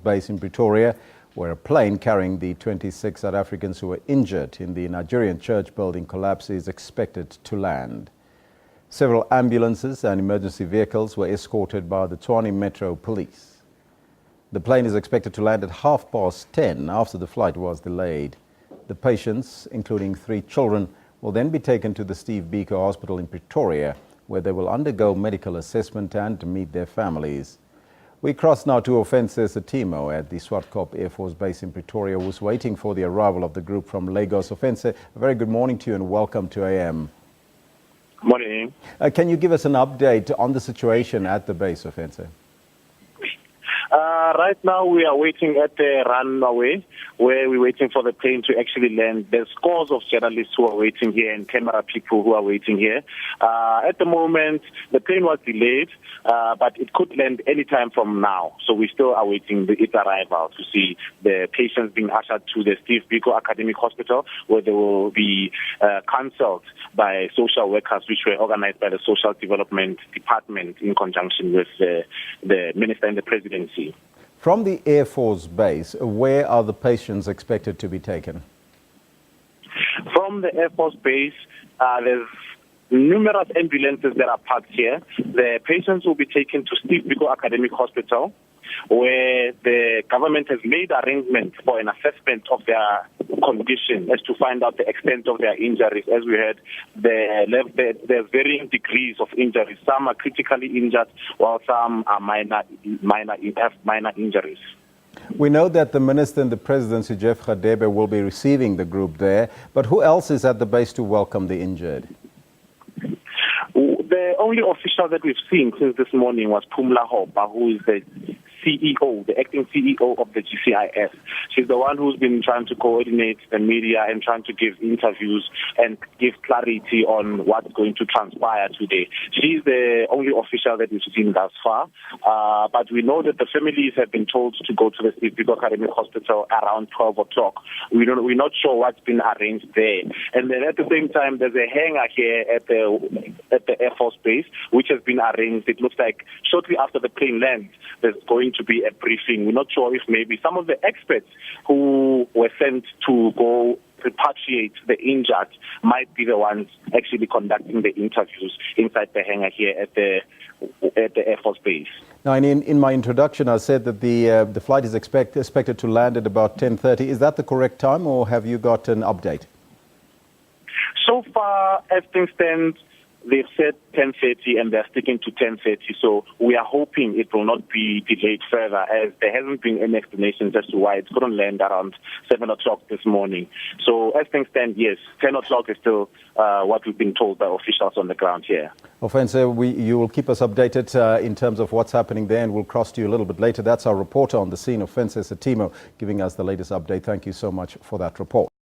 Base in Pretoria, where a plane carrying the 26 South Africans who were injured in the Nigerian church building collapse is expected to land. Several ambulances and emergency vehicles were escorted by the Tshwane Metro Police. The plane is expected to land at 10:30 after the flight was delayed. The patients, including 3 children, will then be taken to the Steve Biko Hospital in Pretoria, where they will undergo medical assessment and meet their families. We cross now to Ofentse Setimo at the Swartkop Air Force Base in Pretoria, who's waiting for the arrival of the group from Lagos. Ofentse, a very good morning to you and welcome to AM. Good morning. Can you give us an update on the situation at the base, Ofentse? Right now we are waiting at the runway where we're waiting for the plane to actually land. There's scores of journalists who are waiting here and camera people who are waiting here. At the moment, the plane was delayed, but it could land any time from now. So we still are waiting its arrival to see the patients being ushered to the Steve Biko Academic Hospital, where they will be counseled by social workers, which were organized by the Social Development Department in conjunction with the Minister and the Presidency. From the Air Force Base, where are the patients expected to be taken? From the Air Force Base, there's numerous ambulances that are parked here. The patients will be taken to Steve Biko Academic Hospital, where the government has made arrangements for an assessment of their condition as to find out the extent of their injuries. As we heard, there's varying degrees of injuries. Some are critically injured, while some are minor injuries. We know that the Minister and the Presidency, Jeff Radebe, will be receiving the group there, but who else is at the base to welcome the injured? The only official that we've seen since this morning was Phumla Hopa, who is the CEO, the acting CEO of the GCIS. She's the one who's been trying to coordinate the media and trying to give interviews and give clarity on what's going to transpire today. She's the only official that we've seen thus far, but we know that the families have been told to go to the Steve Biko Academic Hospital around 12 o'clock. We're not sure what's been arranged there. And then at the same time, there's a hangar here at the Air Force Base, which has been arranged. It looks like shortly after the plane lands, there's going to be a briefing. We're not sure if maybe some of the experts who were sent to go repatriate the injured might be the ones actually conducting the interviews inside the hangar here at the Air Force Base. Now, in my introduction, I said that the flight is expected to land at about 10:30. Is that the correct time, or have you got an update? So far, as things stand, they've said 10:30 and they're sticking to 10:30. So we are hoping it will not be delayed further, as there hasn't been any explanations as to why it couldn't land around 7 o'clock this morning. So as things stand, yes, 10 o'clock is still what we've been told by officials on the ground here. Ofentse, you will keep us updated in terms of what's happening there, and we'll cross to you a little bit later. That's our reporter on the scene, Ofentse Setimo, giving us the latest update. Thank you so much for that report.